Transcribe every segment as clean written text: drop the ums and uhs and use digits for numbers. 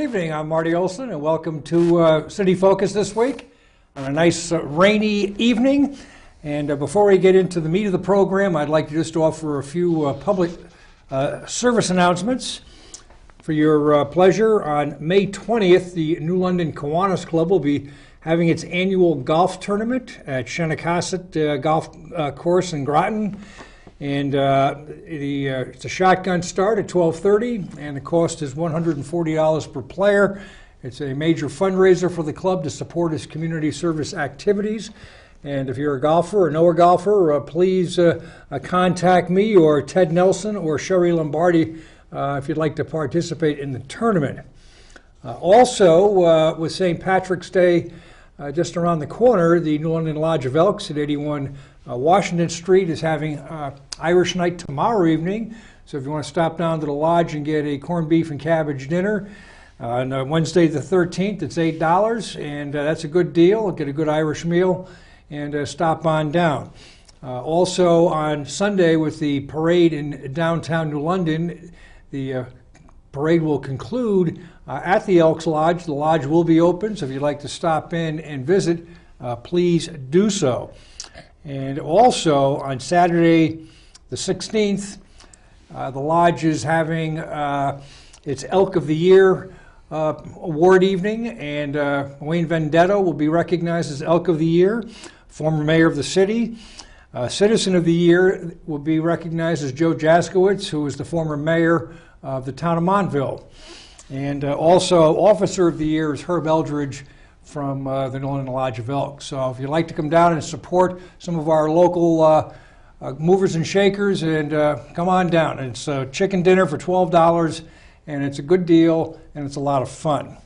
evening, I'm Marty Olsen, and welcome to City Focus this week on a nice rainy evening. And before we get into the meat of the program, I'd like to just offer a few public service announcements. For your pleasure, on May 20th, the New London Kiwanis Club will be having its annual golf tournament at Shannicosset Golf Course in Groton. And it's a shotgun start at 12:30, and the cost is $140 per player. It's a major fundraiser for the club to support its community service activities. And if you're a golfer or know a golfer, please contact me or Ted Nelson or Sherry Lombardi if you'd like to participate in the tournament. Also, with St. Patrick's Day just around the corner, the New London Lodge of Elks at 81 Washington Street is having Irish night tomorrow evening. So if you want to stop down to the lodge and get a corned beef and cabbage dinner on Wednesday the 13th, it's $8, and that's a good deal. Get a good Irish meal and stop on down. Also on Sunday with the parade in downtown New London, the parade will conclude at the Elks Lodge. The lodge will be open, so if you'd like to stop in and visit, please do so. And also on Saturday the 16th, the lodge is having its Elk of the Year award evening, and Wayne Vendetto will be recognized as Elk of the Year, former mayor of the city. Citizen of the Year will be recognized as Joe Jaskowitz, who was the former mayor of the town of Montville. And also Officer of the Year is Herb Eldridge from the New London Lodge of Elks. So if you'd like to come down and support some of our local movers and shakers, and come on down. It's a chicken dinner for $12, and it's a good deal, and it's a lot of fun.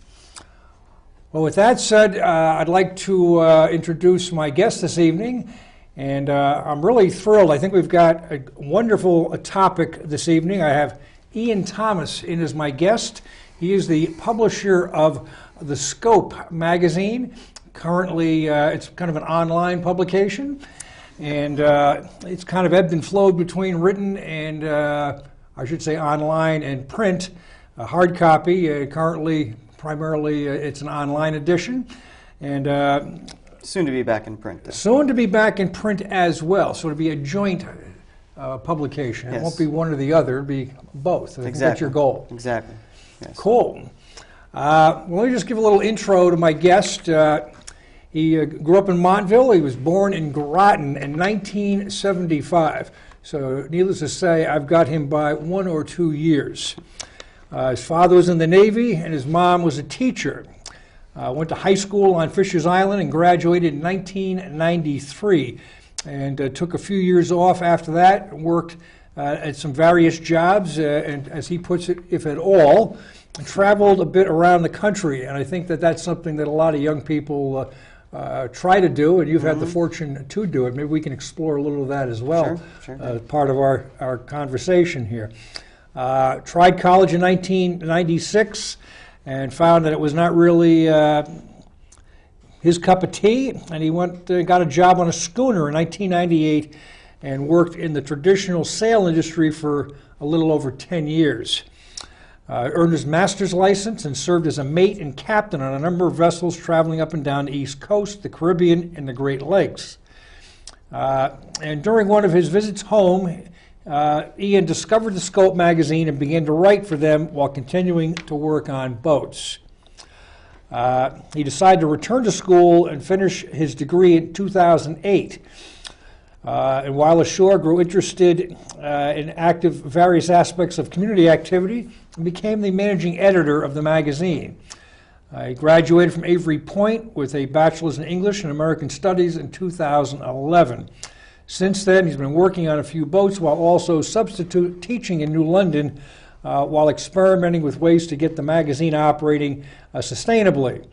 Well, with that said, I'd like to introduce my guest this evening, and I'm really thrilled. I think we've got a wonderful topic this evening. I have Ian Thomas in as my guest. He is the publisher of The Scope magazine. Currently, it's kind of an online publication, and it's kind of ebbed and flowed between written and, I should say, online and print. Hard copy, currently, primarily, it's an online edition, and soon to be back in print. Soon to be back in print as well, so it'll be a joint publication. Yes. It won't be one or the other, it'll be both. I think that's your goal. Exactly. Yes. Cool. Well, let me just give a little intro to my guest. He grew up in Montville. He was born in Groton in 1975. So needless to say, I've got him by 1 or 2 years. His father was in the Navy, and his mom was a teacher. Went to high school on Fisher's Island and graduated in 1993. And took a few years off after that, and worked at some various jobs, and as he puts it, if at all, and traveled a bit around the country. And I think that that's something that a lot of young people try to do, and you've had the fortune to do it. Maybe we can explore a little of that as well, sure. Part of our conversation here. Tried college in 1996 and found that it was not really his cup of tea, and he went got a job on a schooner in 1998 and worked in the traditional sail industry for a little over 10 years. Earned his master's license and served as a mate and captain on a number of vessels traveling up and down the East Coast, the Caribbean, and the Great Lakes. And during one of his visits home, Ian discovered the Scope magazine and began to write for them while continuing to work on boats. He decided to return to school and finish his degree in 2008. And while ashore, grew interested in various aspects of community activity and became the managing editor of the magazine. He graduated from Avery Point with a bachelor's in English and American Studies in 2011. Since then, he's been working on a few boats while also substitute teaching in New London while experimenting with ways to get the magazine operating sustainably.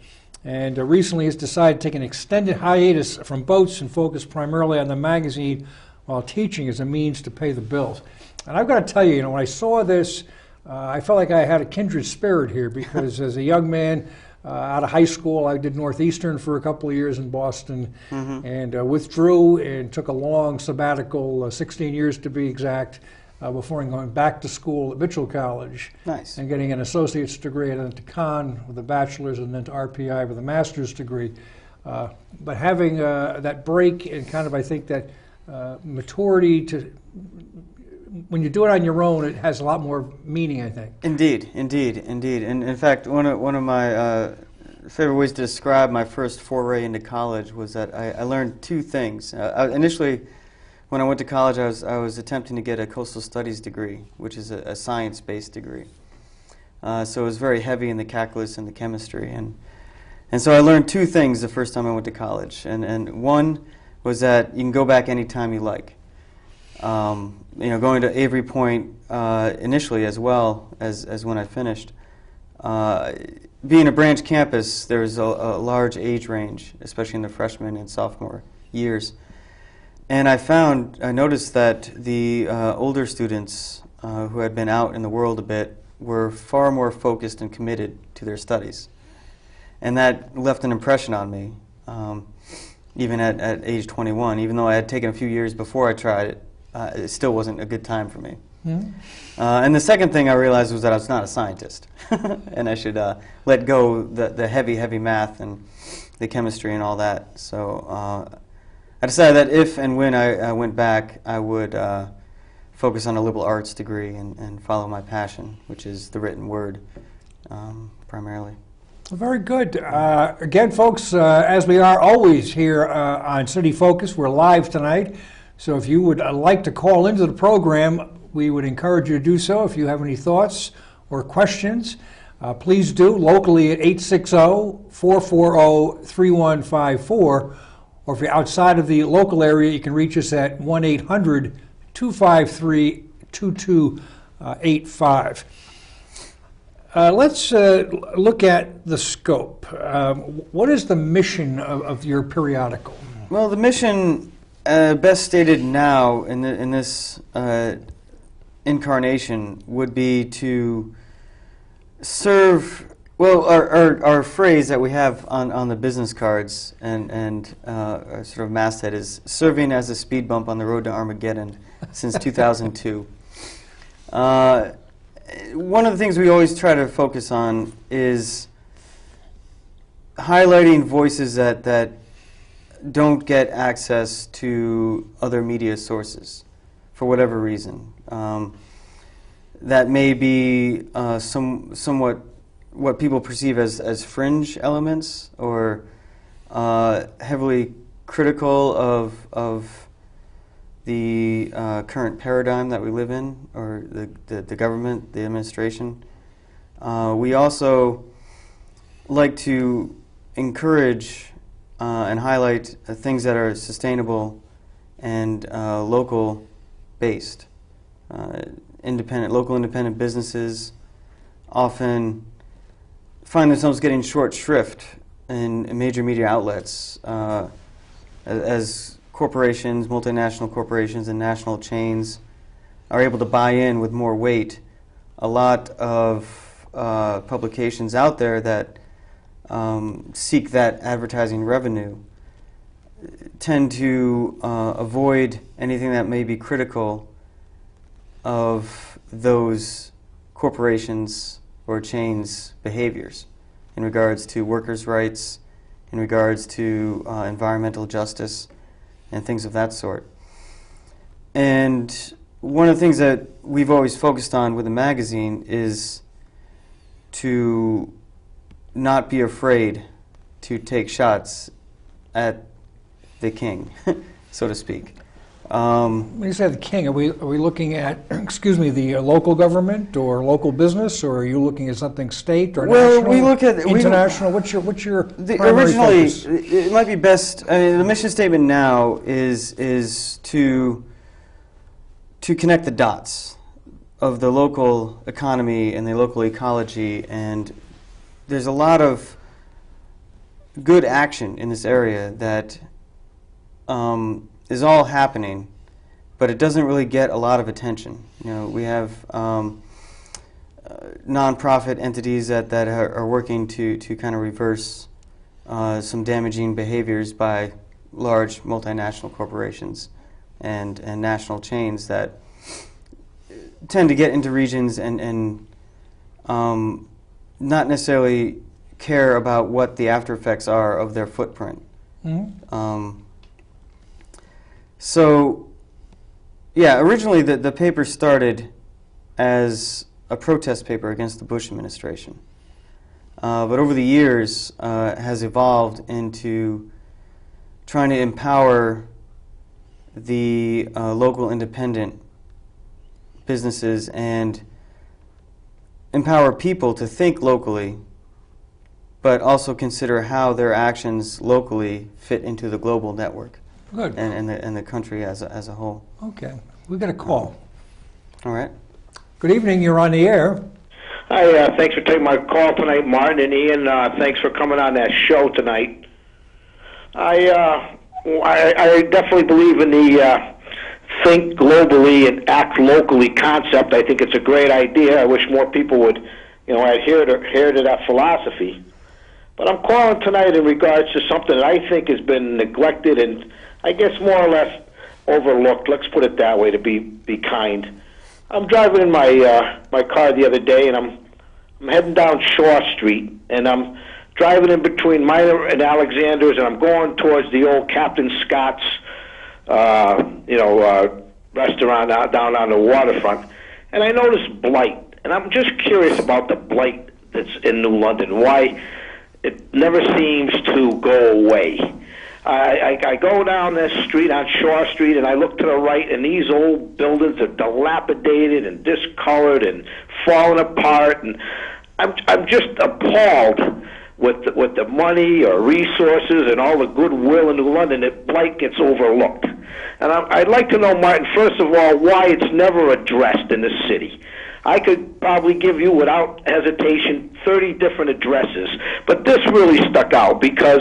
And recently has decided to take an extended hiatus from boats and focus primarily on the magazine while teaching as a means to pay the bills. And I've got to tell you, when I saw this, I felt like I had a kindred spirit here, because as a young man out of high school, I did Northeastern for a couple of years in Boston, and withdrew and took a long sabbatical, 16 years to be exact, before going back to school at Mitchell College. Nice. And getting an associate's degree, and then to Conn with a bachelor's, and then to RPI with a master's degree. But having that break and kind of, I think, that maturity to, when you do it on your own, it has a lot more meaning, I think. Indeed, indeed, indeed. And in fact, one of my favorite ways to describe my first foray into college was that I learned two things. Initially, when I went to college, I was attempting to get a coastal studies degree, which is a science-based degree. So it was very heavy in the calculus and the chemistry. And so I learned two things the first time I went to college. And one was that you can go back anytime you like. Going to Avery Point initially as well as when I finished. Being a branch campus, there's a large age range, especially in the freshman and sophomore years. And I noticed that the older students who had been out in the world a bit were far more focused and committed to their studies. And that left an impression on me, even at age 21. Even though I had taken a few years before I tried it, it still wasn't a good time for me. Mm-hmm. And the second thing I realized was that I was not a scientist, and I should let go the heavy math and the chemistry and all that. So I decided that if and when I went back, I would focus on a liberal arts degree and follow my passion, which is the written word, primarily. Very good. Again, folks, as we are always here on City Focus, we're live tonight. So if you would like to call into the program, we would encourage you to do so. If you have any thoughts or questions, please do locally at 860-440-3154. Or if you're outside of the local area, you can reach us at 1-800-253-2285. Let's look at the scope. What is the mission of your periodical? Well, the mission, best stated now in this incarnation, would be to serve. Well, our phrase that we have on the business cards and our sort of masthead is serving as a speed bump on the road to Armageddon since 2002. One of the things we always try to focus on is highlighting voices that don't get access to other media sources for whatever reason. That may be somewhat what people perceive as fringe elements, or heavily critical of the current paradigm that we live in, or the government, the administration. We also like to encourage and highlight things that are sustainable and local based. Local independent businesses often find themselves getting short shrift in major media outlets as corporations, multinational corporations and national chains are able to buy in with more weight. A lot of publications out there that seek that advertising revenue tend to avoid anything that may be critical of those corporations or chains' behaviors in regards to workers' rights, in regards to environmental justice, and things of that sort. And one of the things that we've always focused on with the magazine is to not be afraid to take shots at the king, so to speak. When you say the king, are we looking at, excuse me, the local government or local business, or are you looking at something state or national? We look at international. What's your originally focus? It might be best. The mission statement now is to connect the dots of the local economy and the local ecology, and there's a lot of good action in this area that is all happening, but it doesn't really get a lot of attention. We have nonprofit entities that are working to kind of reverse some damaging behaviors by large multinational corporations and national chains that tend to get into regions and not necessarily care about what the after effects are of their footprint. Mm-hmm. So, yeah, originally the paper started as a protest paper against the Bush administration. But over the years has evolved into trying to empower the local independent businesses and empower people to think locally, but also consider how their actions locally fit into the global network. Good. And the country as a whole. Okay. We got a call. All right. Good evening. You're on the air. Hi, thanks for taking my call tonight, Martin and Ian. Thanks for coming on that show tonight. I definitely believe in the think globally and act locally concept. I think it's a great idea. I wish more people would, adhere to that philosophy. But I'm calling tonight in regards to something that I think has been neglected and I guess more or less overlooked. Let's put it that way to be kind. I'm driving in my car the other day, and I'm heading down Shaw Street, and I'm driving in between Minor and Alexander's, and I'm going towards the old Captain Scott's, restaurant down on the waterfront, and I noticed blight, and I'm just curious about the blight that's in New London. Why it never seems to go away. I go down this street on Shaw Street, and I look to the right, and these old buildings are dilapidated and discolored and falling apart, and I'm just appalled with the money or resources and all the goodwill in New London that blight gets overlooked. And I'd like to know, Martin, first of all, why it's never addressed in the city. I could probably give you, without hesitation, 30 different addresses, but this really stuck out because,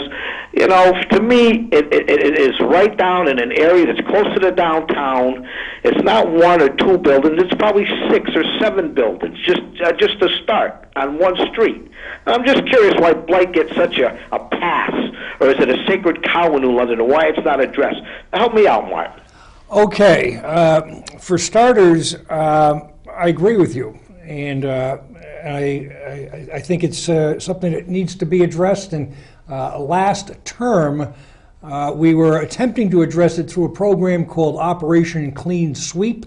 to me, it is right down in an area that's close to the downtown. It's not one or two buildings; it's probably 6 or 7 buildings, just to start on one street. I'm just curious why blight gets such a pass, or is it a sacred cow in New London, and why it's not addressed? Help me out, Martin. Okay. For starters, I agree with you, and I think it's something that needs to be addressed. And last term, we were attempting to address it through a program called Operation Clean Sweep,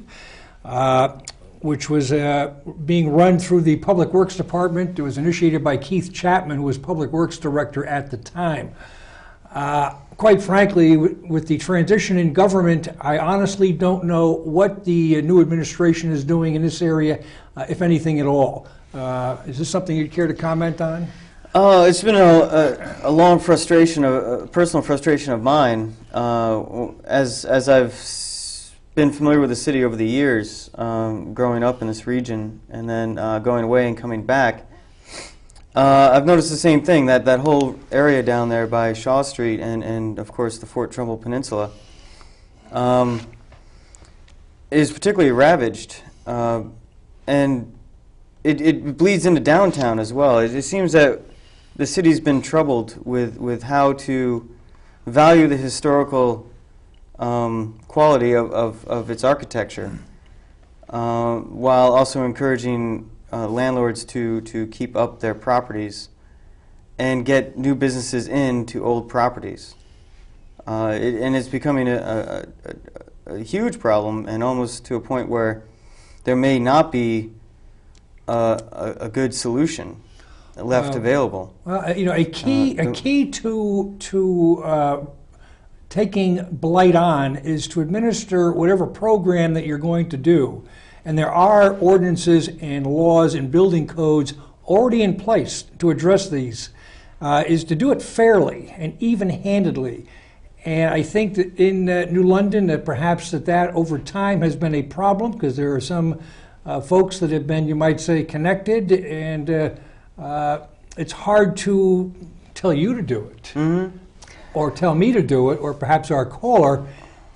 which was being run through the Public Works Department. It was initiated by Keith Chapman, who was Public Works Director at the time. Quite frankly, with the transition in government, I honestly don't know what the new administration is doing in this area, if anything at all. Is this something you'd care to comment on? It's been a long frustration, a personal frustration of mine. As I've been familiar with the city over the years, growing up in this region, and then going away and coming back, I've noticed the same thing, that whole area down there by Shaw Street and of course the Fort Trumbull Peninsula is particularly ravaged, and it bleeds into downtown as well. It seems that the city's been troubled with how to value the historical quality of its architecture, while also encouraging landlords to keep up their properties and get new businesses into old properties. And it's becoming a huge problem, and almost to a point where there may not be a good solution left available. Well, a key to taking blight on is to administer whatever program that you're going to do. And there are ordinances and laws and building codes already in place to address these, is to do it fairly and even-handedly. And I think that in New London, that perhaps that over time has been a problem, because there are some folks that have been, you might say, connected, and it's hard to tell you to do it, mm-hmm. or tell me to do it, or perhaps our caller,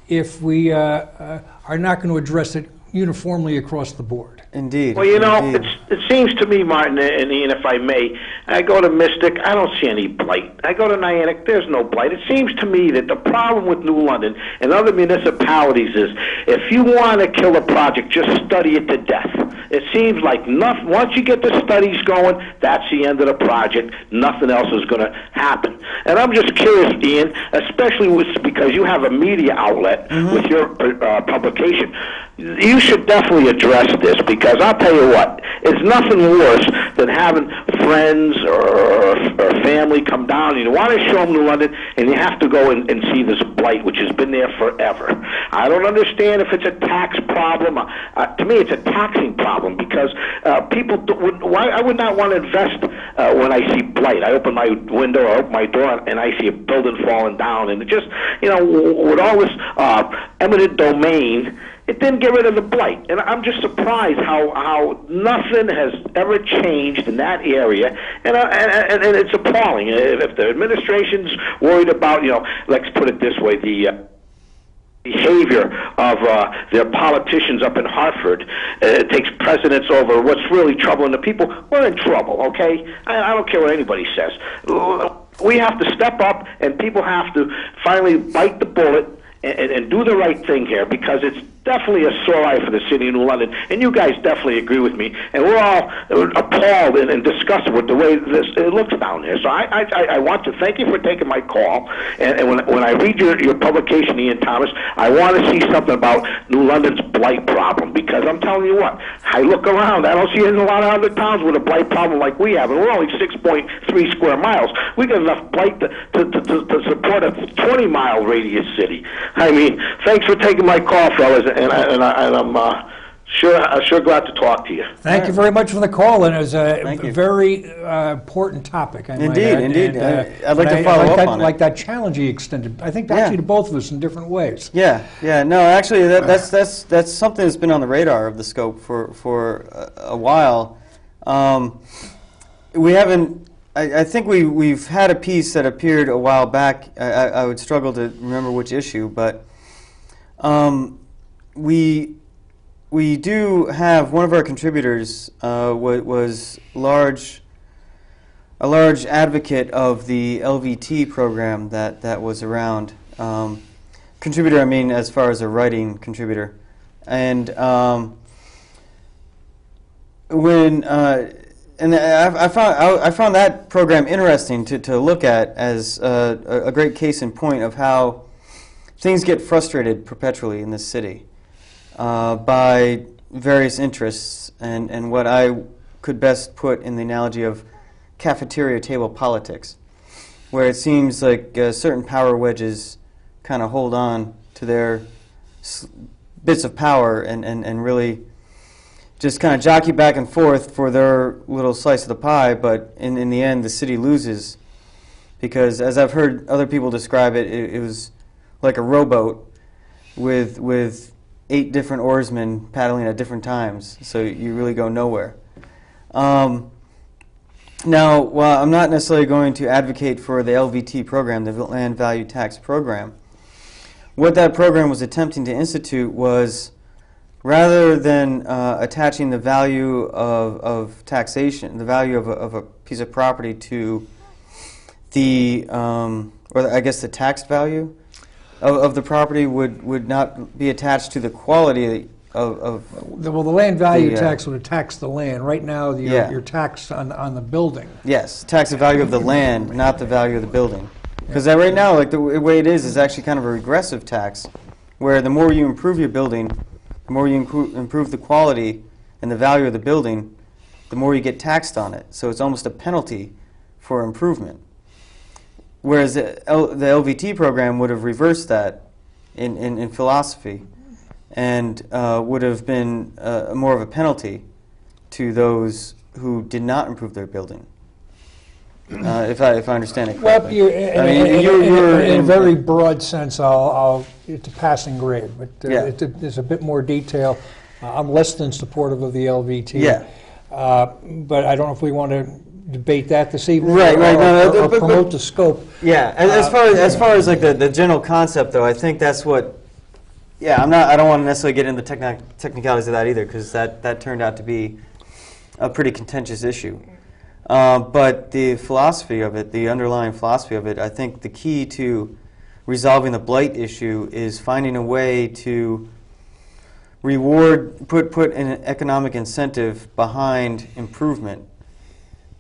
if we are not going to address it uniformly across the board. Indeed. Well, you know, indeed. it seems to me, Martin and Ian, if I may, I go to Mystic, I don't see any blight. I go to Niantic, there's no blight. It seems to me that the problem with New London and other municipalities is if you want to kill a project, just study it to death. It seems like once you get the studies going, that's the end of the project. Nothing else is going to happen. And I'm just curious, Ian, especially because you have a media outlet with your publication. You should definitely address this, because I'll tell you what, it's nothing worse than having friends or family come down and you want to show them New London and you have to go and see this blight which has been there forever. I don't understand if it's a tax problem. To me it's a taxing problem, because people I would not want to invest when I see blight. I open my window or open my door and I see a building falling down, and it just, with all this eminent domain, it didn't get rid of the blight. And I'm just surprised how nothing has ever changed in that area. And it's appalling. If the administration's worried about, let's put it this way, the behavior of their politicians up in Hartford takes precedence over what's really troubling the people, we're in trouble, okay? I don't care what anybody says. We have to step up, and people have to finally bite the bullet and do the right thing here, because it's definitely a sore eye for the city of New London, and you guys definitely agree with me, and we're all appalled and disgusted with the way it looks down there. So I want to thank you for taking my call, and when I read your publication, Ian Thomas, I want to see something about New London's blight problem, because I'm telling you what, I look around, I don't see it in a lot of other towns with a blight problem like we have, and we're only 6.3 square miles. We got enough blight to support a 20-mile radius city. I mean, thanks for taking my call, fellas, and I'm sure glad to talk to you. Thank you very much for the call, and it was a very important topic. Indeed. I'd like to follow up on it. Like that challenge he extended, I think actually to both of us in different ways. Yeah. No, actually, that's something that's been on the radar of the scope for a while. We haven't. I think we've had a piece that appeared a while back. I would struggle to remember which issue, but we do have one of our contributors was a large advocate of the LVT program that was around. Contributor, I mean, as far as a writing contributor, and And I found that program interesting to look at as a great case in point of how things get frustrated perpetually in this city by various interests, and what I could best put in the analogy of cafeteria table politics, where it seems like certain power wedges kind of hold on to their bits of power and really just kind of jockey back and forth for their little slice of the pie, but in the end the city loses, because as I've heard other people describe it, it was like a rowboat with 8 different oarsmen paddling at different times, so you really go nowhere. Now, while I'm not necessarily going to advocate for the LVT program, the Land Value Tax Program, what that program was attempting to institute was, rather than attaching the value of taxation, the value of a piece of property to the, or I guess the taxed value of the property would not be attached to the quality of the land value tax would tax the land. Right now, you're taxed on the building. Yes, tax the value of the land, not the value of the building. Because right now, like the way it is actually kind of a regressive tax, where the more you improve your building, the more you improve the quality and the value of the building, the more you get taxed on it. So it's almost a penalty for improvement. Whereas the LVT program would have reversed that in philosophy, and would have been more of a penalty to those who did not improve their building. If I understand it correctly. Well, in a very broad sense, it's a passing grade, but there's a bit more detail. I'm less than supportive of the LVT. Yeah. But I don't know if we want to debate that this evening, right. or promote the scope. Yeah. As far as like the general concept, though, I think that's what yeah, I don't want to necessarily get into the technicalities of that either, because that turned out to be a pretty contentious issue. But the philosophy of it, the underlying philosophy of it, I think the key to resolving the blight issue is finding a way to put an economic incentive behind improvement,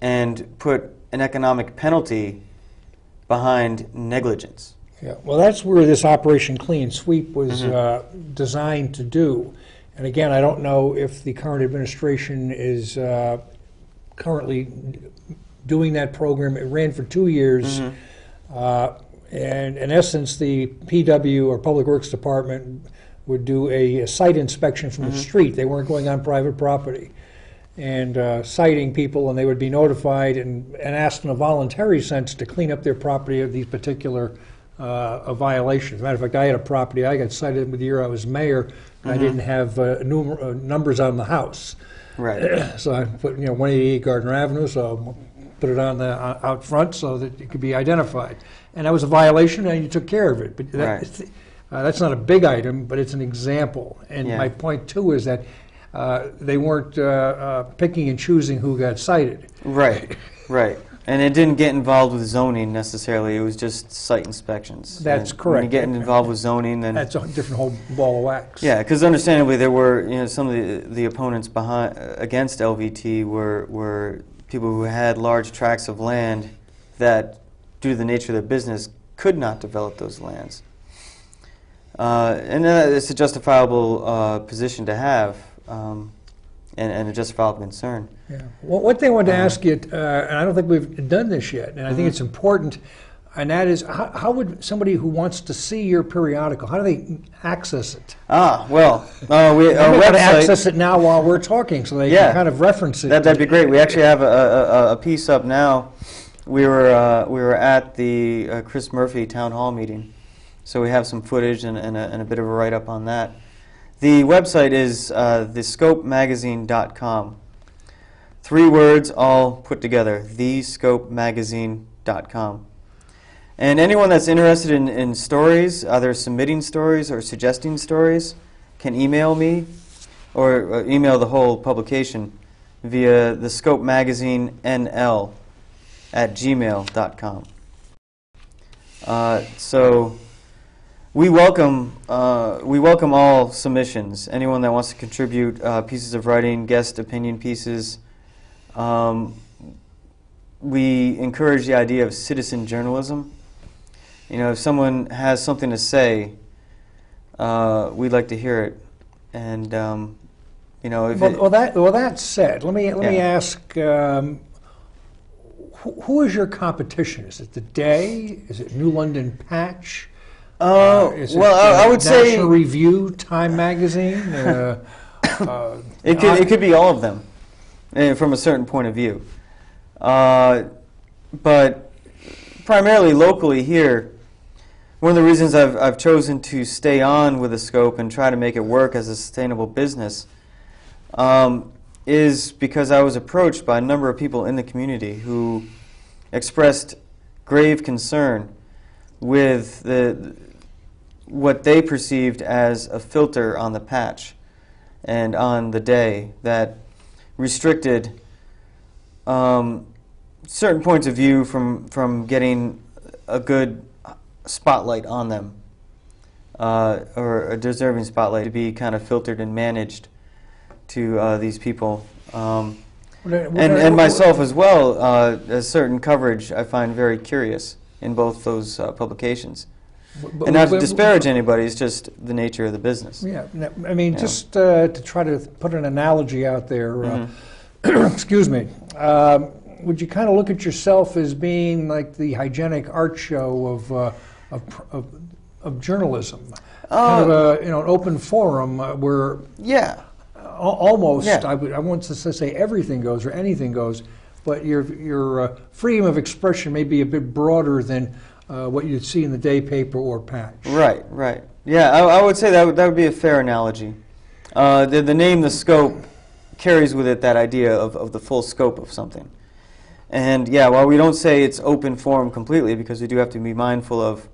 and put an economic penalty behind negligence. Yeah, well, that's where this Operation Clean Sweep was designed to do. And again, I don't know if the current administration is currently doing that program. It ran for 2 years. And in essence, the PW, or Public Works Department, would do a site inspection from the street. They weren't going on private property. And citing people, and they would be notified and asked in a voluntary sense to clean up their property of these particular violations. As a matter of fact, I had a property, I got cited the year I was mayor, and I didn't have numbers on the house. Right. So I put, 188 Gardner Avenue, so put it on the out front so that it could be identified. And that was a violation, and you took care of it. But that's not a big item, but it's an example. And my point, too, is that they weren't picking and choosing who got cited. Right, right. And it didn't get involved with zoning necessarily. It was just site inspections. That's correct. When you get involved with zoning, then that's a different whole ball of wax. Yeah, because understandably there were, some of the opponents against LVT were people who had large tracts of land that, due to the nature of their business, could not develop those lands. And it's a justifiable position to have, and a justifiable concern. Yeah. Well, one thing I wanted to ask you, and I don't think we've done this yet, and I think it's important, and that is, how would somebody who wants to see your periodical, how do they access it? Well, we I'm going to access it now while we're talking, so they can kind of reference it. That'd be great. We actually have a piece up now. We were at the Chris Murphy Town Hall meeting, so we have some footage and a bit of a write-up on that. The website is thescopemagazine.com. 3 words all put together, thescopemagazine.com. And anyone that's interested in stories, either submitting stories or suggesting stories, can email me or email the whole publication via thescopemagazinenl@gmail.com. So we welcome all submissions. Anyone that wants to contribute pieces of writing, guest opinion pieces. We encourage the idea of citizen journalism. If someone has something to say, we'd like to hear it. And that said, let me ask. Who is your competition? Is it The Day? Is it New London Patch? I would say National Review, Time Magazine. It could be all of them, from a certain point of view. But primarily locally here, one of the reasons I've chosen to stay on with the Scope and try to make it work as a sustainable business is because I was approached by a number of people in the community who expressed grave concern with what they perceived as a filter on the Patch and on The Day that restricted certain points of view from getting a good spotlight on them, or a deserving spotlight to be kind of filtered and managed to these people. And myself as well, a certain coverage I find very curious in both those publications. And not to disparage anybody, it's just the nature of the business. Yeah, I mean, just to try to put an analogy out there, excuse me, would you kind of look at yourself as being like the hygienic art show of journalism? Kind of an open forum where almost, I won't say everything goes or anything goes, but your freedom of expression may be a bit broader than what you'd see in the day paper or Patch. Right. Yeah, I would say that would be a fair analogy. The name The Scope carries with it that idea of the full scope of something. And while we don't say it's open forum completely, because we do have to be mindful of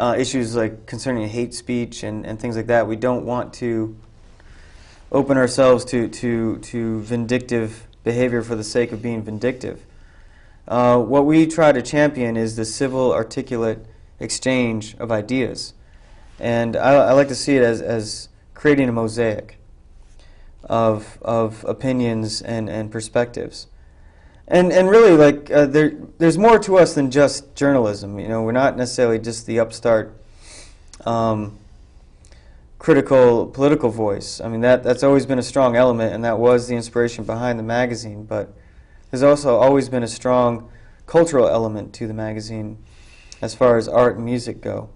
issues like concerning hate speech and things like that. We don't want to open ourselves to vindictive behavior for the sake of being vindictive. What we try to champion is the civil, articulate exchange of ideas. And I like to see it as creating a mosaic of opinions and perspectives. And really, like, there's more to us than just journalism. You know, we're not necessarily just the upstart critical political voice. I mean, that's always been a strong element, and that was the inspiration behind the magazine. But there's also always been a strong cultural element to the magazine as far as art and music go.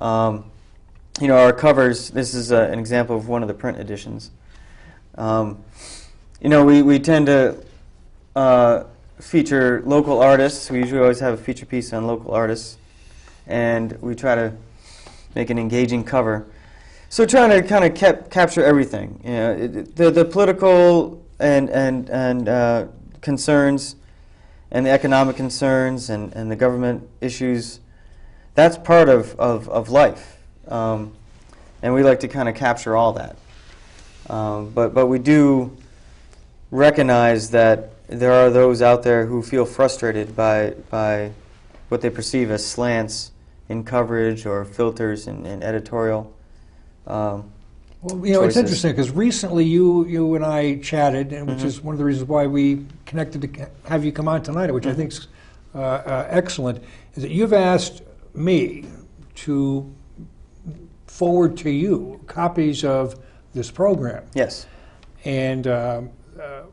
You know, our covers, this is an example of one of the print editions. You know, we tend to feature local artists. We usually always have a feature piece on local artists, and we try to make an engaging cover. So trying to kind of capture everything, you know, the political and concerns, and the economic concerns, and the government issues. That's part of life, and we like to kind of capture all that. But we do recognize that there are those out there who feel frustrated by what they perceive as slants in coverage or filters in editorial. Well, you know, it's interesting because recently you and I chatted, and which is one of the reasons why we connected to have you come on tonight, which I think is excellent, is that you've asked me to forward to you copies of this program. Yes. And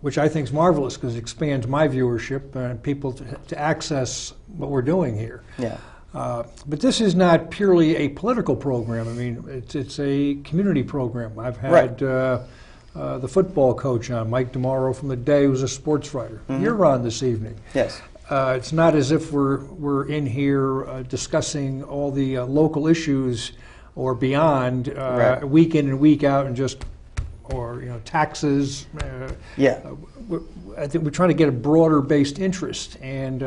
which I think is marvelous because it expands my viewership and people to access what we're doing here. Yeah. But this is not purely a political program. I mean, it's a community program. I've had the football coach on, Mike DeMauro from the Day, who's a sports writer. You're on this evening. Yes. It's not as if we're in here discussing all the local issues or beyond week in and week out and just, or you know, taxes. Yeah. I think we're trying to get a broader based interest, and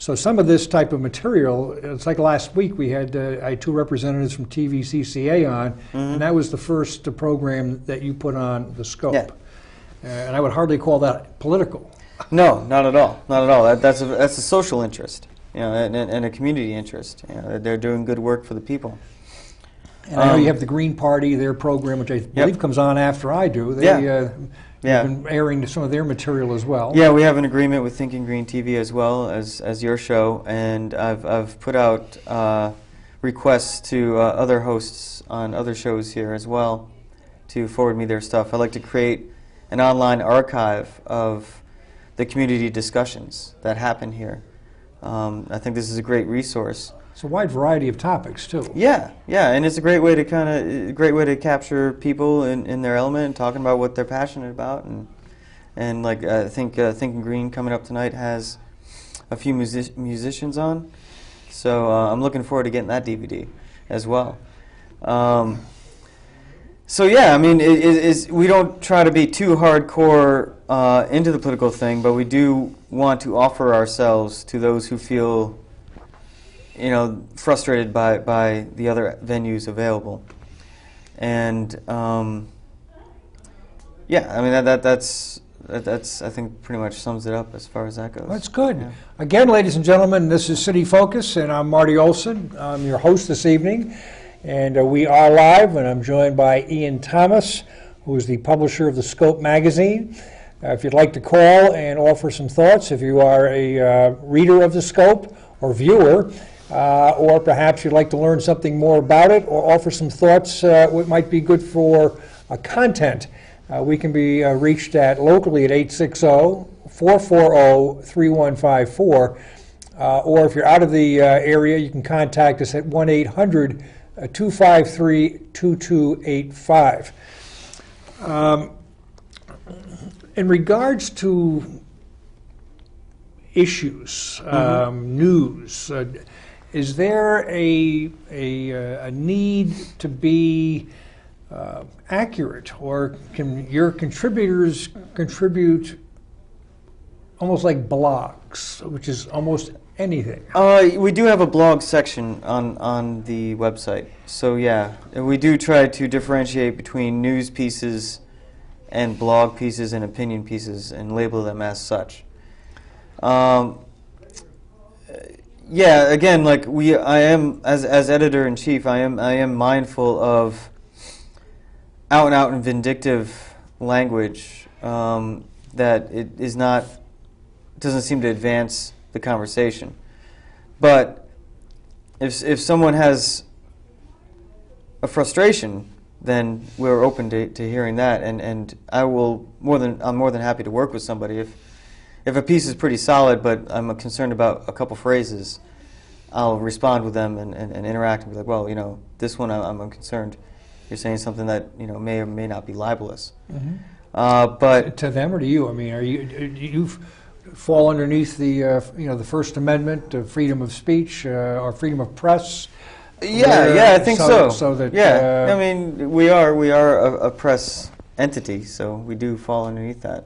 so some of this type of material, it's like last week we had I had two representatives from TVCCA on, and that was the first program that you put on the Scope. Yeah. And I would hardly call that political. No, not at all. Not at all. That's a social interest, you know, and a community interest. You know, they're doing good work for the people. And I know you have the Green Party, their program, which I believe comes on after I do. They've been airing some of their material as well. Yeah, we have an agreement with Thinking Green TV as well as your show, and I've put out requests to other hosts on other shows here as well to forward me their stuff. I'd like to create an online archive of the community discussions that happen here. I think this is a great resource. It's a wide variety of topics too. Yeah, and it's a great way to capture people in their element and talking about what they're passionate about, and like I think Thinking Green coming up tonight has a few musicians on, so I'm looking forward to getting that DVD as well. So yeah, I mean, we don't try to be too hardcore into the political thing, but we do want to offer ourselves to those who feel, you know, frustrated by the other venues available. And yeah, I mean that's I think pretty much sums it up as far as that goes. That's good. Yeah. Again, ladies and gentlemen, this is City Focus, and I'm Marty Olson. I'm your host this evening, and we are live, and I'm joined by Ian Thomas, who is the publisher of the Scope magazine. If you'd like to call and offer some thoughts, if you are a reader of the Scope or viewer, or perhaps you'd like to learn something more about it or offer some thoughts what might be good for content, we can be reached at locally at 860-440-3154, or if you're out of the area, you can contact us at 1-800-253-2285. In regards to issues, news, is there a need to be accurate, or can your contributors contribute almost like blogs, which is almost anything? We do have a blog section on the website. So yeah, we do try to differentiate between news pieces and blog pieces and opinion pieces and label them as such. Yeah, again, like I am as editor-in-chief, I am mindful of out and vindictive language that it is not, doesn't seem to advance the conversation. But if someone has a frustration, then we're open to hearing that, and I'm more than happy to work with somebody. If a piece is pretty solid, but I'm concerned about a couple phrases, I'll respond with them and interact and be like, well, you know, this one I'm concerned. You're saying something that, you know, may or may not be libelous. Mm-hmm. But to them or to you? I mean, do you fall underneath the the First Amendment, freedom of speech or freedom of press? Yeah, I think so. So that I mean, we are a press entity, so we do fall underneath that.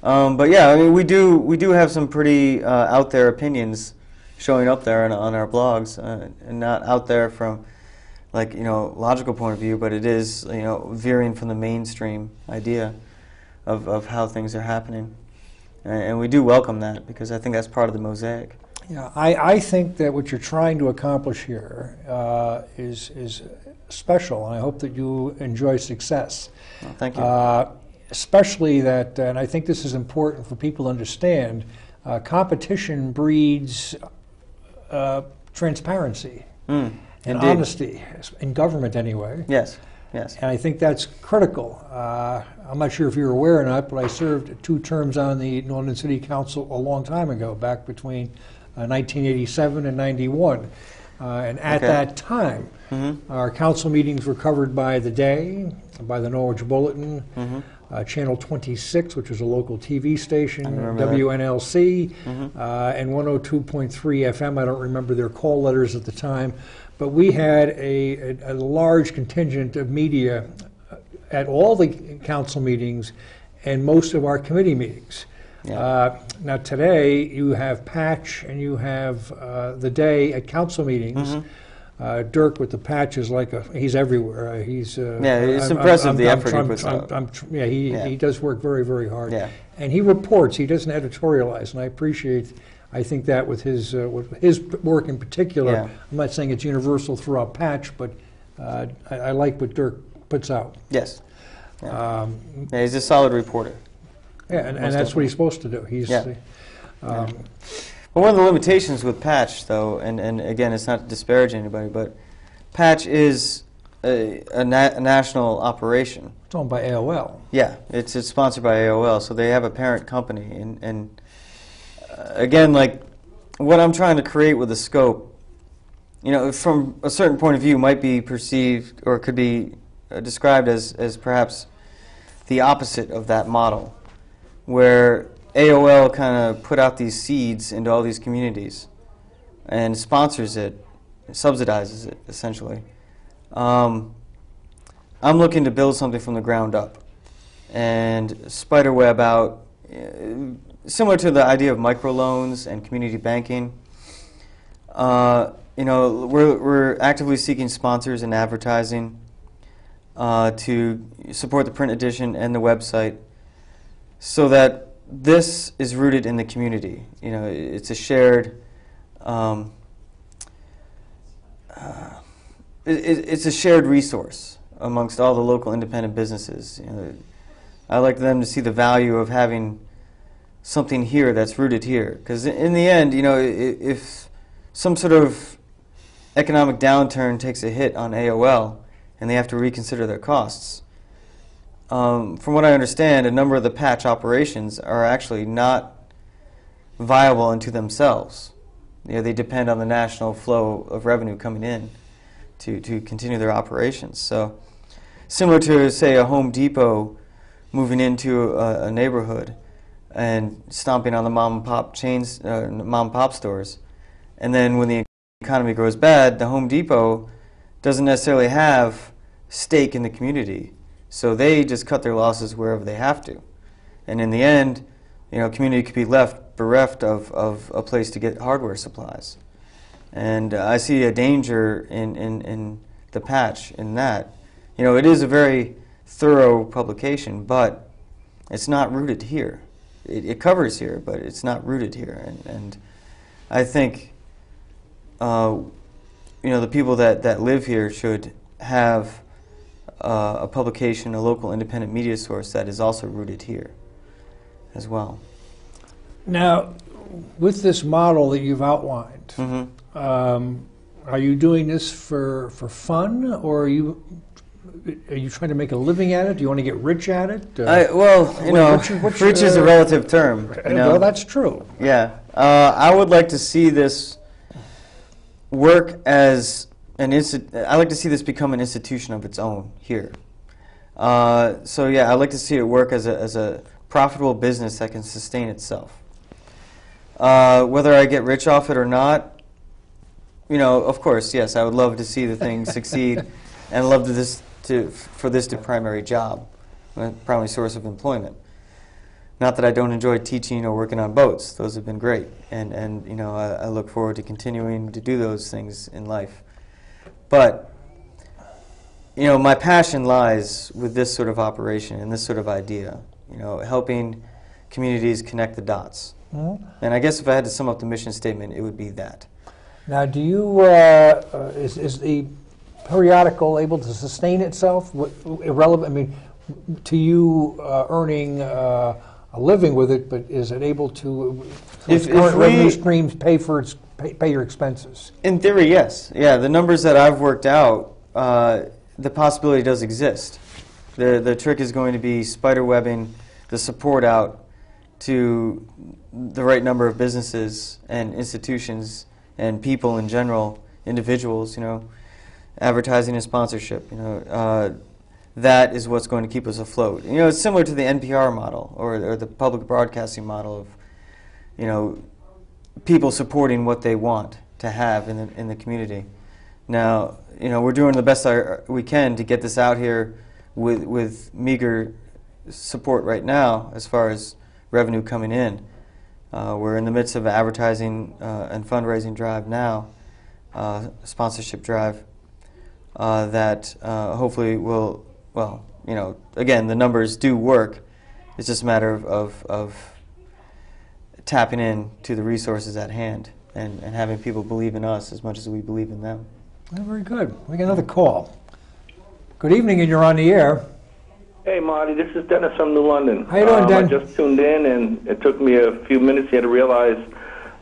But yeah, I mean, we do have some pretty out there opinions showing up there on our blogs, and not out there from like, you know, logical point of view, but it is, you know, veering from the mainstream idea of how things are happening, and we do welcome that because I think that's part of the mosaic. Yeah, I think that what you're trying to accomplish here is special, and I hope that you enjoy success. Well, thank you. Especially that, and I think this is important for people to understand, competition breeds transparency and indeed. honesty, in government anyway. Yes, yes. And I think that's critical. I'm not sure if you're aware or not, but I served 2 terms on the New London City Council a long time ago, back between 1987 and 91. And at that time, our council meetings were covered by The Day, by the Norwich Bulletin, Channel 26, which was a local TV station, WNLC, and 102.3 FM. I don't remember their call letters at the time. But we had a large contingent of media at all the council meetings and most of our committee meetings. Yeah. Now today you have Patch and you have The Day at council meetings. Dirk with the Patch is like he's everywhere. He's it's impressive the effort he puts out. He does work very, very hard. Yeah. And he reports. He doesn't editorialize, and I appreciate. I think that with his work in particular, Yeah. I'm not saying it's universal throughout Patch, but I like what Dirk puts out. Yes. Yeah. He's a solid reporter. Yeah, and that's what he's supposed to do. He's. Yeah. Well, one of the limitations with Patch, though, and again, it's not to disparage anybody, but Patch is a national operation. It's owned by AOL. Yeah, it's sponsored by AOL, so they have a parent company, and again, like what I'm trying to create with the scope, you know, from a certain point of view, might be perceived or could be described as perhaps the opposite of that model, where AOL kind of put out these seeds into all these communities and sponsors it, subsidizes it, essentially. I'm looking to build something from the ground up and spiderweb out, similar to the idea of microloans and community banking. You know, we're actively seeking sponsors and advertising to support the print edition and the website, so that this is rooted in the community. You know, it's a shared, it's a shared resource amongst all the local independent businesses. You know, I like them to see the value of having something here that's rooted here, because in the end, you know, if some sort of economic downturn takes a hit on AOL and they have to reconsider their costs, from what I understand, a number of the Patch operations are actually not viable unto themselves. You know, they depend on the national flow of revenue coming in to continue their operations. So, similar to, say, a Home Depot moving into a neighborhood and stomping on the mom and pop chains, mom and pop stores, and then when the economy grows bad, the Home Depot doesn't necessarily have stake in the community. So they just cut their losses wherever they have to. And in the end, you know, community could be left bereft of a place to get hardware supplies. And I see a danger in the patch in that. You know, it is a very thorough publication, but it's not rooted here. It covers here, but it's not rooted here. And I think, you know, the people that live here should have a publication, a local independent media source that is also rooted here as well. Now, with this model that you've outlined, are you doing this for fun, or are you trying to make a living at it? Do you want to get rich at it? Well, you know, rich is a relative term. You know? Well, that's true. Yeah. I would like to see this work as I like to see this become an institution of its own here. So yeah, I'd like to see it work as a profitable business that can sustain itself. Whether I get rich off it or not, you know, of course, yes, I would love to see the thing succeed, and love for this to primary job, primary source of employment. Not that I don't enjoy teaching or working on boats; those have been great, and you know, I look forward to continuing to do those things in life. But you know, my passion lies with this sort of operation and this sort of idea. You know, helping communities connect the dots. And I guess if I had to sum up the mission statement, it would be that. Now, do you is the periodical able to sustain itself? Irrelevant. I mean, to you earning a living with it, but is it able to? If revenue streams pay your expenses? In theory, yes. Yeah, the numbers that I've worked out, the possibility does exist. The trick is going to be spiderwebbing the support out to the right number of businesses and institutions and people in general, individuals, you know, advertising and sponsorship, you know, that is what's going to keep us afloat. You know, it's similar to the NPR model or the public broadcasting model of, you know, people supporting what they want to have in the community. Now, you know, we're doing the best we can to get this out here with meager support right now as far as revenue coming in. We're in the midst of an advertising and fundraising drive now, sponsorship drive, that hopefully will, well, you know, again, the numbers do work. It's just a matter of tapping in to the resources at hand and having people believe in us as much as we believe in them. Well, very good. We got another call. Good evening, and you're on the air. Hey, Marty, this is Dennis from New London. How you doing, Den? I just tuned in, and it took me a few minutes here to realize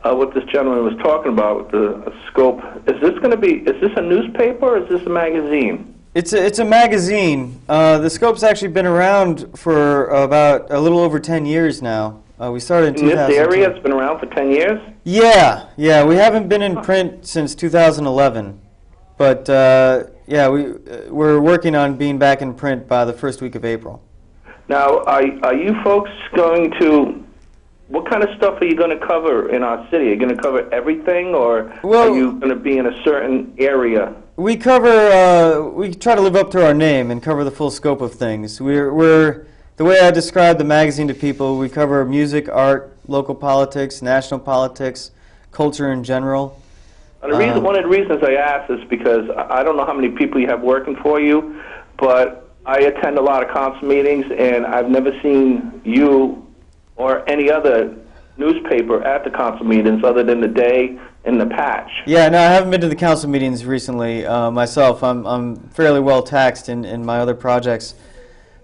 what this gentleman was talking about with the scope. Is this a newspaper or is this a magazine? It's a magazine. The Scope's actually been around for about a little over 10 years now. We started in 2002. This area has been around for 10 years? Yeah. We haven't been in print since 2011. But, yeah, we're working on being back in print by the first week of April. Now, are you folks going to, what kind of stuff are you going to cover in our city? Are you going to cover everything, or are you going to be in a certain area? We cover, we try to live up to our name and cover the full scope of things. We're the way I describe the magazine to people, we cover music, art, local politics, national politics, culture in general. One of the reasons I ask is because I don't know how many people you have working for you, but I attend a lot of council meetings, and I've never seen you or any other newspaper at the council meetings other than the Day and the Patch. Yeah, no, I haven't been to the council meetings recently myself. I'm fairly well taxed in my other projects.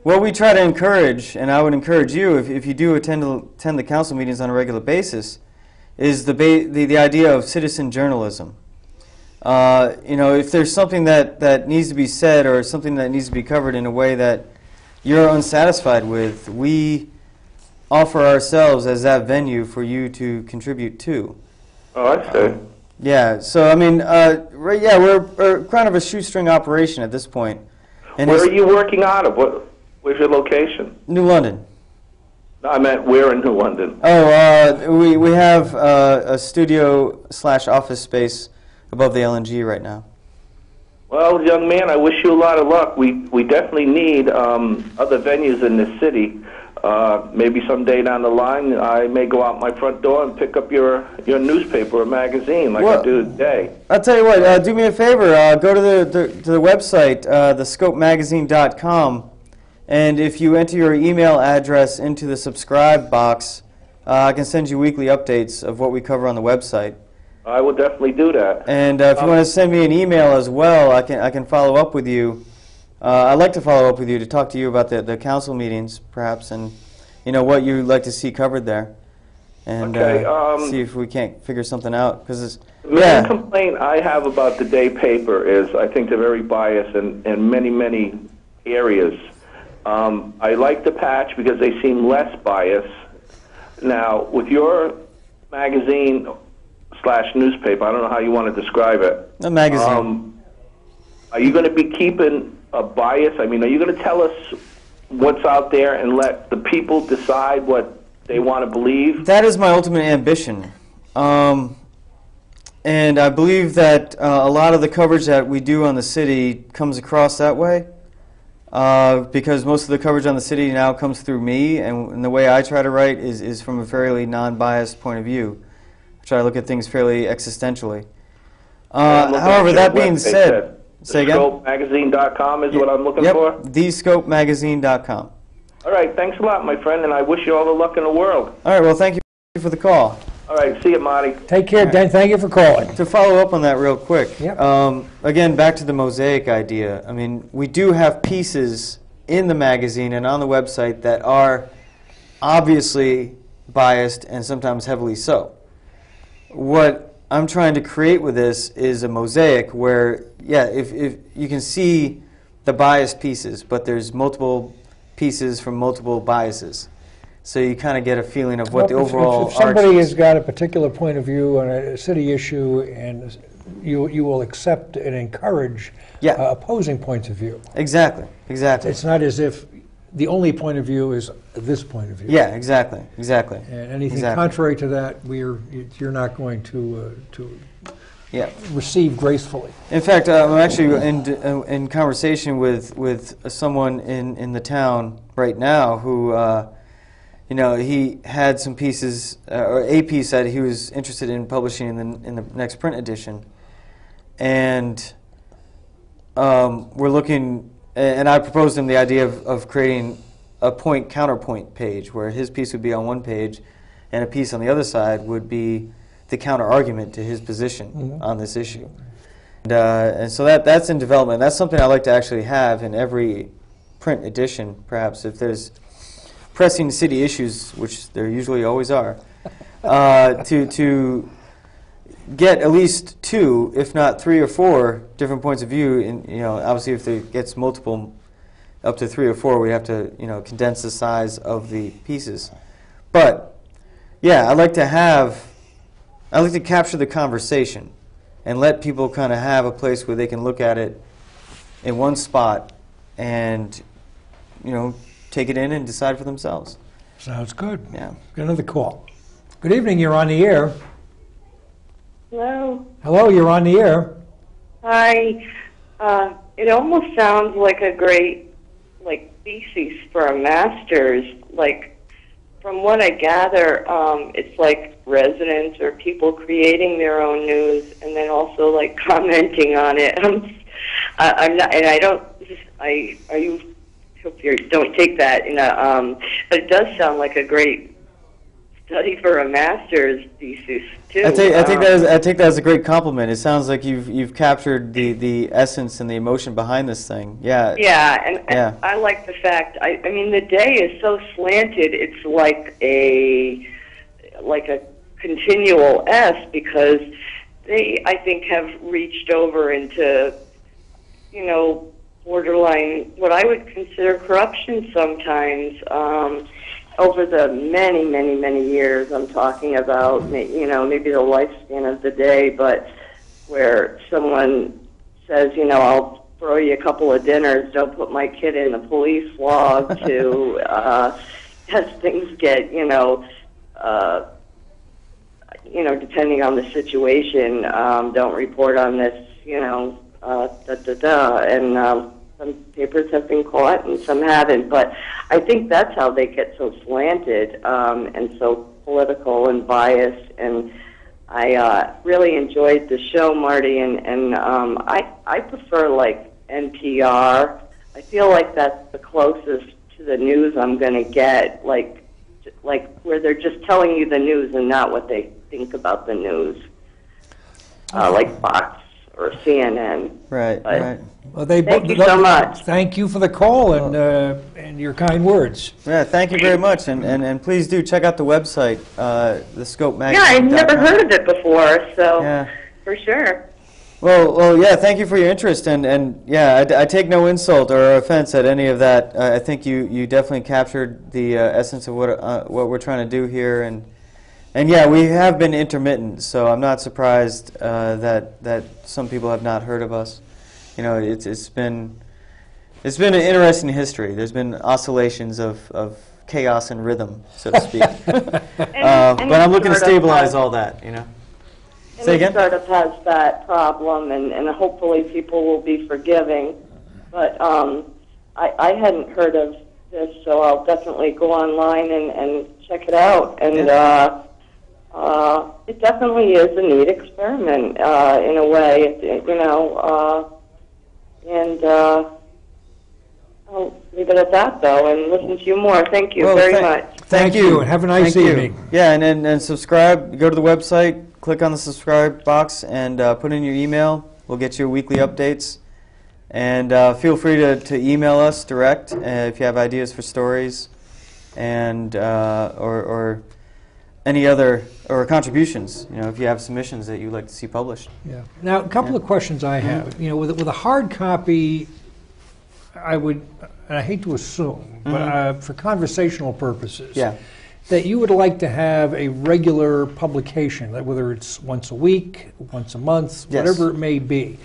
What we try to encourage, and I would encourage you, if you do attend the council meetings on a regular basis, is the idea of citizen journalism. You know, if there's something that needs to be said or something that needs to be covered in a way that you're unsatisfied with, we offer ourselves as that venue for you to contribute to. Oh, I see. Yeah, so I mean, we're kind of a shoestring operation at this point. And where are you working out of? Where's your location? New London. No, I meant where in New London? Oh, we have a studio/office space above the LNG right now. Well, young man, I wish you a lot of luck. We definitely need other venues in this city. maybe someday down the line, I may go out my front door and pick up your newspaper or magazine like I do today. I'll tell you what, do me a favor, go to the website, thescopemagazine.com, and if you enter your email address into the subscribe box, I can send you weekly updates of what we cover on the website. I will definitely do that. And if you want to send me an email as well, I can follow up with you. I'd like to follow up with you to talk to you about the council meetings, perhaps, and what you'd like to see covered there, and see if we can't figure something out. Because the main complaint I have about the day paper is I think they're very biased in many areas. I like the patch because they seem less biased. Now, with your magazine / newspaper, I don't know how you want to describe it. A magazine. Are you going to be keeping a bias? I mean, are you going to tell us what's out there and let the people decide what they want to believe? That is my ultimate ambition. And I believe that a lot of the coverage that we do on the city comes across that way. Because most of the coverage on the city now comes through me, and the way I try to write is from a fairly non-biased point of view. I try to look at things fairly existentially. However, that being said, say again? TheScopeMagazine.com is what I'm looking for? TheScopeMagazine.com. All right, thanks a lot, my friend, and I wish you all the luck in the world. All right, well, thank you for the call. All right, see you, Marty. Take care, Dan. Thank you for calling. To follow up on that real quick, Yep. Again, back to the mosaic idea. I mean, we do have pieces in the magazine and on the website that are obviously biased and sometimes heavily so. What I'm trying to create with this is a mosaic where, if you can see the biased pieces, but there's multiple pieces from multiple biases. So you kind of get a feeling of what the overall if somebody has got a particular point of view on a city issue, and you will accept and encourage opposing points of view. Exactly. It's not as if the only point of view is this point of view. Yeah, exactly. And anything contrary to that, you're not going to receive gracefully. In fact, I'm actually in conversation with someone in the town right now who. He had some pieces, or a piece that he was interested in publishing in the next print edition, and we're looking. And I proposed him the idea of creating a point-counterpoint page, where his piece would be on one page, and a piece on the other side would be the counter-argument to his position on this issue. And so that's in development. That's something I'd like to actually have in every print edition, perhaps, if there's pressing city issues, which there usually always are, to get at least 2, if not 3 or 4 different points of view. And obviously, if there gets multiple, up to 3 or 4, we have to condense the size of the pieces. But I'd like to capture the conversation and let people kind of have a place where they can look at it in one spot and take it in and decide for themselves. Sounds good. Yeah. Got another call. Good evening. You're on the air. Hello. Hello. You're on the air. Hi. It almost sounds like a great, thesis for a master's. From what I gather, it's like residents or people creating their own news and then also commenting on it. I'm not, and I don't. Hope you don't take that in a. But it does sound like a great study for a master's thesis too. I take that as a great compliment. It sounds like you've captured the essence and the emotion behind this thing. Yeah. Yeah, and I like the fact. I mean, the day is so slanted. It's like a continual S, because they, I think, have reached over into borderline what I would consider corruption sometimes. Over the many years I'm talking about, maybe the lifespan of the day, but where someone says, I'll throw you a couple of dinners, don't put my kid in the police log, to as things get, depending on the situation, don't report on this, and some papers have been caught and some haven't. But I think that's how they get so slanted and so political and biased. And I really enjoyed the show, Marty, and I prefer like NPR. I feel like that's the closest to the news I'm going to get, like where they're just telling you the news and not what they think about the news, like Fox or CNN. Right, But right. Well, thank you so much. Thank you for the call and your kind words. Yeah, thank you very much, and please do check out the website, the Scope Yeah, Magazine. I've never heard of it before, so Yeah. for sure. Well, yeah. Thank you for your interest, and yeah, I take no insult or offense at any of that. I think you definitely captured the essence of what we're trying to do here, and yeah, we have been intermittent, so I'm not surprised that some people have not heard of us. You know, it's been an interesting history. There's been oscillations of chaos and rhythm, so to speak. But I'm looking to stabilize all that. You know. Say again? Any startup has that problem, and hopefully people will be forgiving. But I hadn't heard of this, so I'll definitely go online and check it out. And it definitely is a neat experiment in a way, and I'll leave it at that, though, and listen to you more. Thank you very much. Thank you, and have a nice evening. Yeah, and subscribe. Go to the website, click on the subscribe box, and put in your email. We'll get you weekly updates. And feel free to email us direct if you have ideas for stories and or any other or contributions. You know, if you have submissions that you'd like to see published. Yeah. Now, a couple of questions I have. You know, with a hard copy, I would, and I hate to assume, but for conversational purposes, that you would like to have a regular publication, like whether it's once a week, once a month, whatever it may be.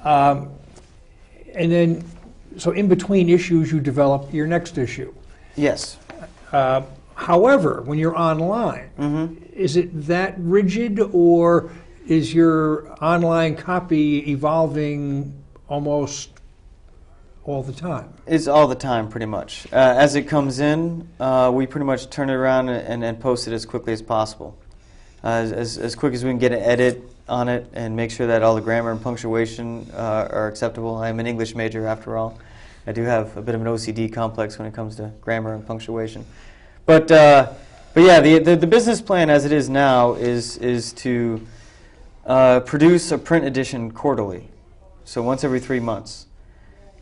And then, so in between issues, you develop your next issue. Yes. However, when you're online, is it that rigid, or is your online copy evolving almost all the time? It's all the time, pretty much. As it comes in, we pretty much turn it around and post it as quickly as possible. As quick as we can get an edit on it and make sure that all the grammar and punctuation are acceptable. I'm an English major, after all. I do have a bit of an OCD complex when it comes to grammar and punctuation. But yeah, the business plan as it is now is to produce a print edition quarterly, so once every 3 months.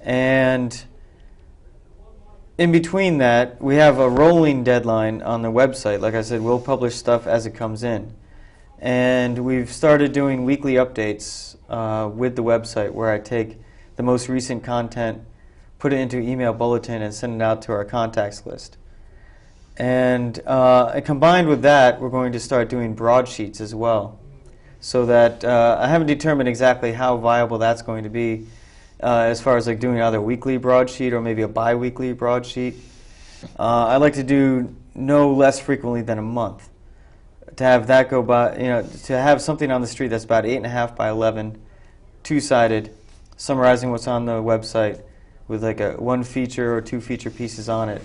And in between that, we have a rolling deadline on the website. Like I said, we'll publish stuff as it comes in. And we've started doing weekly updates with the website, where I take the most recent content, put it into email bulletin, and send it out to our contacts list. And combined with that, we're going to start doing broadsheets as well. So that I haven't determined exactly how viable that's going to be. As far as like doing either a weekly broadsheet or maybe a bi-weekly broadsheet. I like to do no less frequently than a month. To have that go by, to have something on the street that's about 8.5 by 11, two-sided, summarizing what's on the website with like one feature or 2 feature pieces on it,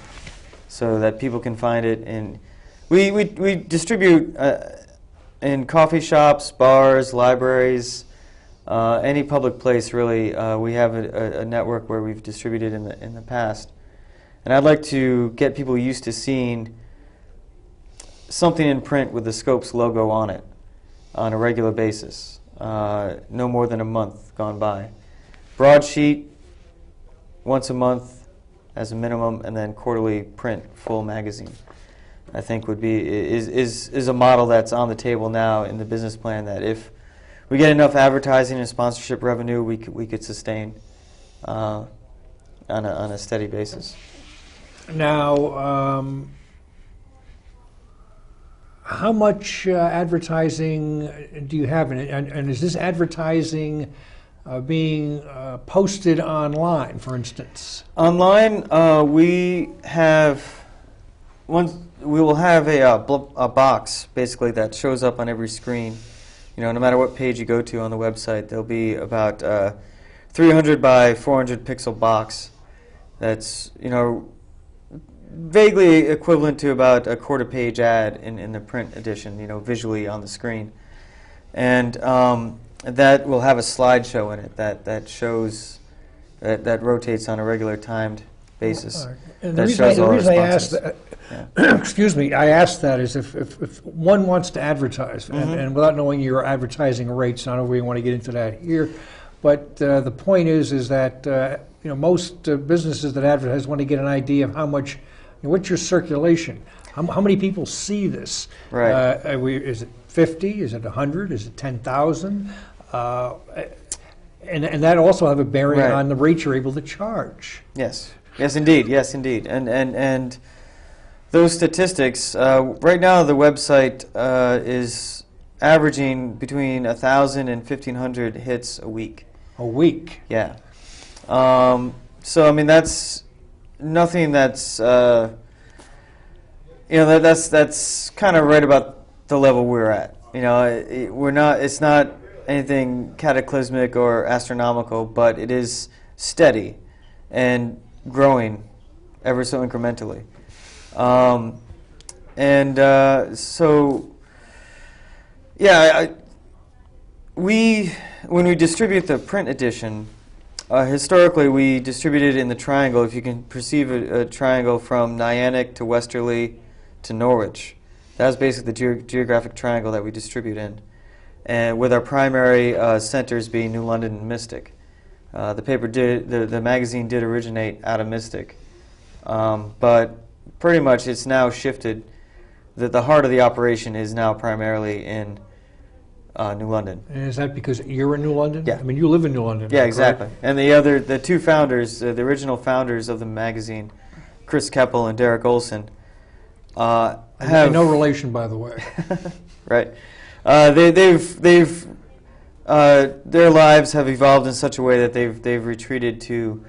so that people can find it. And we distribute in coffee shops, bars, libraries. Any public place, really. We have a network where we've distributed in the past. And I'd like to get people used to seeing something in print with the Scopes logo on it on a regular basis. No more than a month gone by. Broadsheet, once a month as a minimum, and then quarterly print full magazine. I think is a model that's on the table now in the business plan, that if we get enough advertising and sponsorship revenue, we could sustain on a steady basis. Now, how much advertising do you have in it? And is this advertising being posted online, for instance? Online, we will have a box basically that shows up on every screen. No matter what page you go to on the website, there'll be about 300 by 400 pixel box that's, you know, vaguely equivalent to about a quarter-page ad in the print edition, you know, visually on the screen. And that will have a slideshow in it that shows, that rotates on a regular timed basis. And that the shows all our reason I asked sponsors. that, excuse me, I asked that is if one wants to advertise, and without knowing your advertising rates, I don't know if we want to get into that here, but the point is that you know, most businesses that advertise want to get an idea of how much, you know, what's your circulation, how many people see this? Right. Is it 50? Is it 100? Is it 10,000? And that also have a bearing Right. on the rate you're able to charge. Yes. Yes, indeed. Yes, indeed. And those statistics, right now the website is averaging between 1,000 and 1,500 hits a week. A week? Yeah. So, I mean, that's nothing that's, you know, that's kind of right about the level we're at. You know, it's not anything cataclysmic or astronomical, but it is steady and growing ever so incrementally. So, yeah, when we distribute the print edition, historically we distributed in the triangle, if you can perceive a triangle from Niantic to Westerly to Norwich. That's basically the geographic triangle that we distribute in, and with our primary centers being New London and Mystic. The magazine did originate out of Mystic, but pretty much it's now shifted. The heart of the operation is now primarily in New London. And is that because you're in New London? Yeah. I mean, you live in New London. Yeah, correct? exactly. And the two founders, the original founders of the magazine, Chris Keppel and Derek Olsen, have no relation, by the way. right. Their lives have evolved in such a way that they've retreated to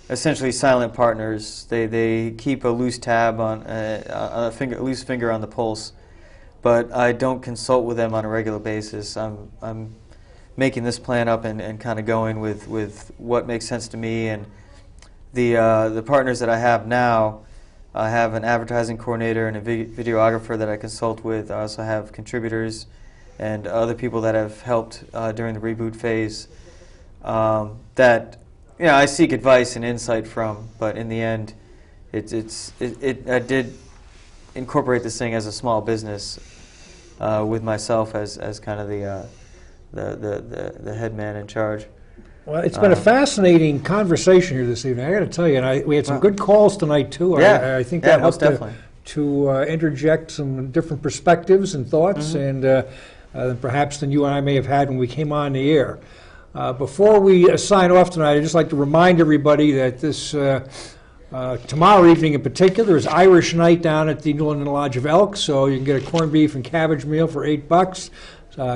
essentially silent partners. They keep a loose tab on a loose finger on the pulse, but I don't consult with them on a regular basis. I'm making this plan up and kind of going with what makes sense to me, and the partners that I have now. I have an advertising coordinator and a videographer that I consult with. I also have contributors and other people that have helped during the reboot phase that, you know, I seek advice and insight from. But in the end, I did incorporate this thing as a small business with myself as kind of the head man in charge. Well, it's been a fascinating conversation here this evening. I got to tell you, and we had some good calls tonight too. Yeah, I think that helped definitely. to interject some different perspectives and thoughts, and perhaps than you and I may have had when we came on the air. Before we sign off tonight, I'd just like to remind everybody that this tomorrow evening in particular is Irish night down at the New London Lodge of Elks, so you can get a corned beef and cabbage meal for $8.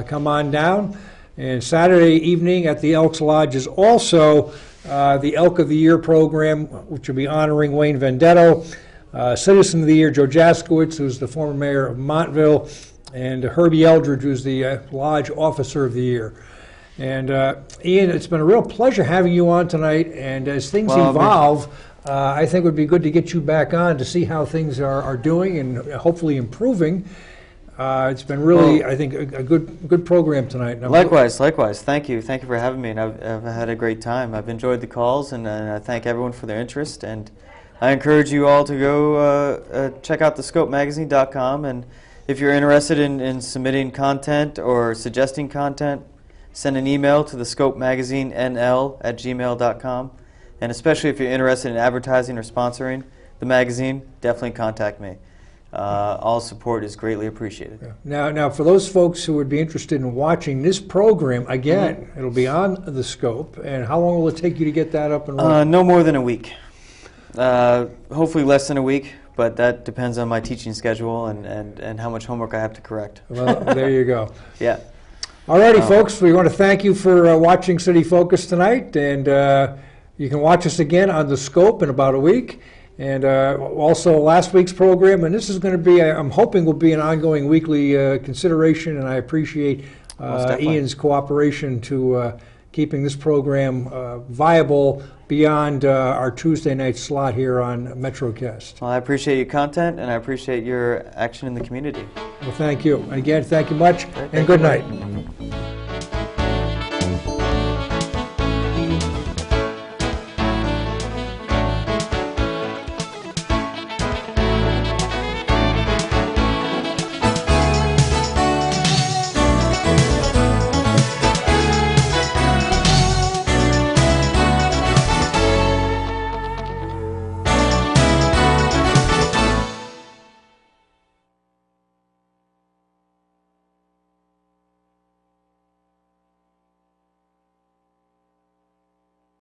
Come on down. And Saturday evening at the Elks Lodge is also the Elk of the Year program, which will be honoring Wayne Vendetto, Citizen of the Year Joe Jaskowitz, who's the former mayor of Montville, and Herbie Eldridge, who's the Lodge Officer of the Year. And Ian, it's been a real pleasure having you on tonight, and as things evolve, I think it would be good to get you back on to see how things are doing and hopefully improving. It's been really, I think, a good program tonight. Likewise. Thank you for having me, and I've had a great time. I've enjoyed the calls, and I thank everyone for their interest. And I encourage you all to go check out thescopemagazine.com, and if you're interested in submitting content or suggesting content, send an email to thescopemagazinenl@gmail.com. And especially if you're interested in advertising or sponsoring the magazine, definitely contact me. All support is greatly appreciated. Yeah. Now, for those folks who would be interested in watching this program, again, it'll be on the Scope. And how long will it take you to get that up and running? No more than a week. Hopefully less than a week, but that depends on my teaching schedule and how much homework I have to correct. Well, there you go. Yeah. All righty, folks. We want to thank you for watching City Focus tonight. And you can watch us again on the Scope in about a week. And also last week's program, and this is going to be, I'm hoping will be an ongoing weekly consideration, and I appreciate Ian's cooperation to keeping this program viable beyond our Tuesday night slot here on MetroCast. Well, I appreciate your content, and I appreciate your action in the community. Well, thank you. And again, thank you much, and good night.